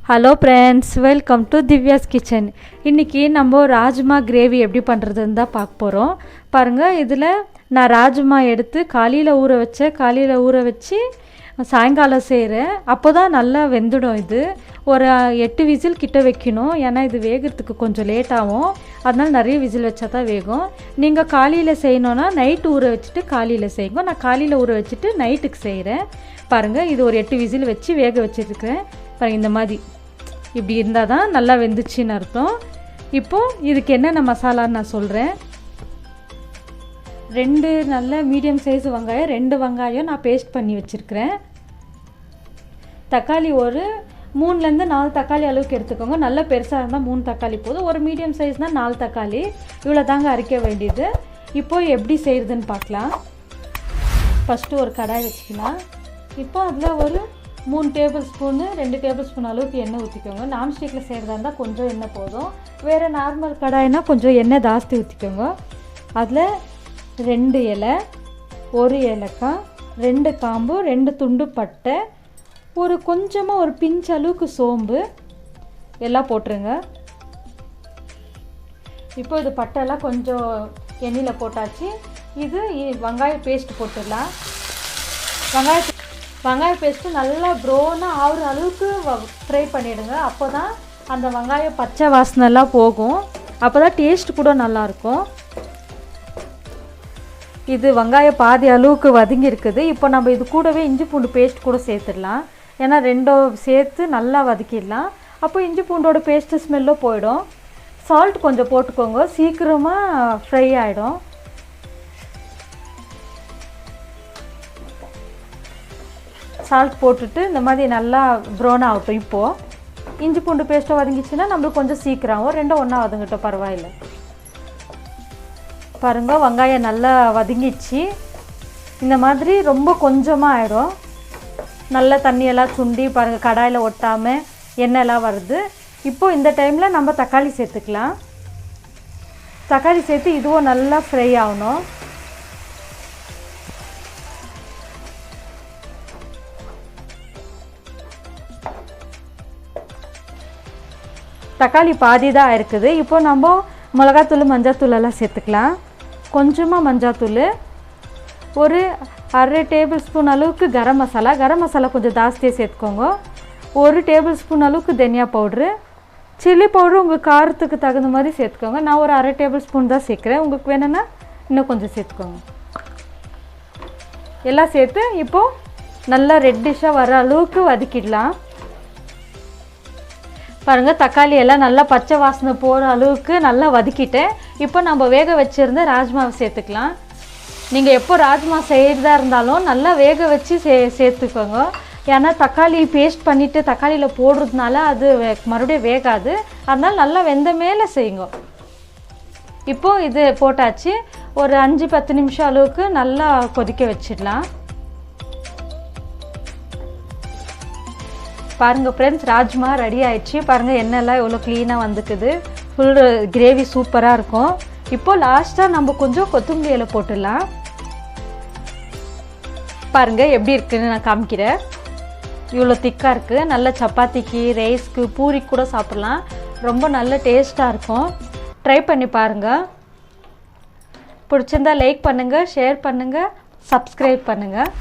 Hello friends, welcome to Divya's kitchen. இன்றைக்கி நம்ம rajma gravy எப்படி பண்ணுறதுன்னு தான் பார்க்க போகிறோம். பாருங்கள், இதில் நான் ராஜ்மா எடுத்து காலையில் ஊற வச்சு சாயங்காலம் செய்கிறேன். அப்போ தான் நல்லா வெந்துடும். இது ஒரு 8 விசில் கிட்ட வைக்கணும். ஏன்னா இது வேகிறதுக்கு கொஞ்சம் லேட் ஆகும். அதனால் நிறைய விசில் வச்சா தான் வேகும். நீங்கள் காலையில் செய்யணுன்னா நைட்டு ஊற வச்சுட்டு காலையில் செய்யுங்க. நான் காலையில் ஊற வச்சுட்டு நைட்டுக்கு செய்கிறேன். பாருங்கள், இது ஒரு 8 விசில் வச்சு வேக வச்சுருக்கிறேன். பாருங்கள், இந்த மாதிரி இப்படி இருந்தால் தான் நல்லா வெந்துச்சுன்னு அர்த்தம். இப்போது இதுக்கு என்னென்ன மசாலான்னு நான் சொல்கிறேன். 2 நல்ல மீடியம் சைஸ் வெங்காயம், 2 வெங்காயம் நான் பேஸ்ட் பண்ணி வச்சுருக்கிறேன். தக்காளி ஒரு 3லேருந்து 4 தக்காளி அளவுக்கு எடுத்துக்கோங்க. நல்ல பெருசாக இருந்தால் 3 தக்காளி போதும். ஒரு மீடியம் சைஸ்னால் 4 தக்காளி. இவ்வளோ தாங்க அரைக்க வேண்டியது. இப்போது எப்படி செய்கிறதுன்னு பார்க்கலாம். ஃபஸ்ட்டு ஒரு கடாய் வச்சுக்கலாம். இப்போ அதில் ஒரு 3 டேபிள் ஸ்பூனு 2 டேபிள் ஸ்பூன் அளவுக்கு எண்ணெய் ஊற்றிக்கோங்க. நான்ஸ்டிக்கில் செய்கிறதா இருந்தால் கொஞ்சம் எண்ணெய் போதும். வேறு நார்மல் கடாய்னா கொஞ்சம் எண்ணெய் ஜாஸ்தி ஊற்றிக்கோங்க. அதில் 2 இலை, 1 ஏலக்காய், 2 காம்பு, 2 துண்டு பட்டை, ஒரு கொஞ்சமாக ஒரு பிஞ்ச் அளவுக்கு சோம்பு எல்லாம் போட்டுருங்க. இப்போ இது பட்டைலாம் கொஞ்சம் எண்ணெயில் போட்டாச்சு. இது வெங்காய பேஸ்ட் போட்டுடலாம். வெங்காய பேஸ்ட்டு நல்லா ப்ரௌனாக ஆகிற அளவுக்கு ஃப்ரை பண்ணிவிடுங்க. அப்போ தான் அந்த வெங்காயம் பச்சை வாசனைலாம் போகும். அப்போ தான் டேஸ்ட் கூட நல்லாயிருக்கும். இது வெங்காயம் பாதி அளவுக்கு வதங்கி இருக்குது. இப்போ நம்ம இது கூடவே இஞ்சி பூண்டு பேஸ்ட் கூட சேர்த்துடலாம். ஏன்னா 2 சேர்த்து நல்லா வதக்கிடலாம். அப்போ இஞ்சி பூண்டோட பேஸ்ட்டு ஸ்மெல்லும் போயிடும். சால்ட் கொஞ்சம் போட்டுக்கோங்க, சீக்கிரமாக ஃப்ரை ஆகிடும். சால்ட் போட்டுட்டு இந்த மாதிரி நல்லா ப்ரௌன் ஆகட்டும். இப்போது இஞ்சி பூண்டு பேஸ்ட்டை வதங்கிச்சுன்னா நம்மளுக்கு கொஞ்சம் சீக்கிரம் ஆகும். 2 ஒன்றா வதங்கட்டும், பரவாயில்ல. பாருங்கள், வெங்காயம் நல்லா வதங்கிச்சு. இந்த மாதிரி ரொம்ப கொஞ்சமாக ஆகிடும். நல்லா தண்ணியெல்லாம் சுண்டி பாருங்கள், கடாயில் ஒட்டாமல் எண்ணெயெல்லாம் வருது. இப்போது இந்த டைமில் நம்ம தக்காளி சேர்த்துக்கலாம். தக்காளி சேர்த்து இதுவும் நல்லா ஃப்ரை ஆகணும். தக்காளி பாதி தான் இருக்குது. இப்போ நம்ம மிளகாத்தூள், மஞ்சாத்தூள் எல்லாம் சேர்த்துக்கலாம். கொஞ்சமாக மஞ்சாத்தூள், ஒரு 1/2 டேபிள் ஸ்பூன் அளவுக்கு கரம் மசாலா கொஞ்சம் ஜாஸ்தியாக சேர்த்துக்கோங்க. 1 டேபிள் ஸ்பூன் அளவுக்கு தனியா பவுட்ரு, சில்லி பவுட்ரு உங்கள் காரத்துக்கு தகுந்த மாதிரி சேர்த்துக்கோங்க. நான் ஒரு 1/2 டேபிள் ஸ்பூன் தான் சேர்க்குறேன். உங்களுக்கு வேணும்னா இன்னும் கொஞ்சம் சேர்த்துக்கோங்க. எல்லாம் சேர்த்து இப்போது நல்லா ரெட்டிஷாக வர அளவுக்கு வதக்கிடலாம். பாருங்கள், தக்காளி எல்லாம் நல்லா பச்சை வாசனை போகிற அளவுக்கு நல்லா வதக்கிட்டேன். இப்போ நம்ம வேக வச்சுருந்த ராஜ்மாவை சேர்த்துக்கலாம். நீங்கள் எப்போ ராஜ்மா செய்கிறதா இருந்தாலும் நல்லா வேக வச்சு சேர்த்துக்கோங்க. ஏன்னா தக்காளி பேஸ்ட் பண்ணிவிட்டு தக்காளியில் போடுறதுனால அது மறுபடியும் வேகாது. அதனால் நல்லா வெந்த மேலே செய்யுங்க. இப்போது இது போட்டாச்சு. ஒரு 5-10 நிமிஷம் அளவுக்கு நல்லா கொதிக்க வச்சிடலாம். பாருங்கள் ஃப்ரெண்ட்ஸ், ராஜ்மா ரெடி ஆயிடுச்சு. பாருங்கள், எண்ணெய்லாம் எவ்வளோ க்ளீனாக வந்துக்குது. ஃபுல் கிரேவி சூப்பராக இருக்கும். இப்போது லாஸ்ட்டாக நம்ம கொஞ்சம் கொத்தமல்லி இலை போட்டுடலாம். பாருங்கள் எப்படி இருக்குதுன்னு நான் காமிக்கிறேன். இவ்வளோ திக்காக இருக்குது. நல்ல சப்பாத்திக்கு, ரைஸ்க்கு, பூரிக்கு கூட சாப்பிட்லாம். ரொம்ப நல்ல டேஸ்ட்டாக இருக்கும். ட்ரை பண்ணி பாருங்கள். பிடிச்சிருந்தா லைக் பண்ணுங்கள், ஷேர் பண்ணுங்கள், சப்ஸ்கிரைப் பண்ணுங்கள்.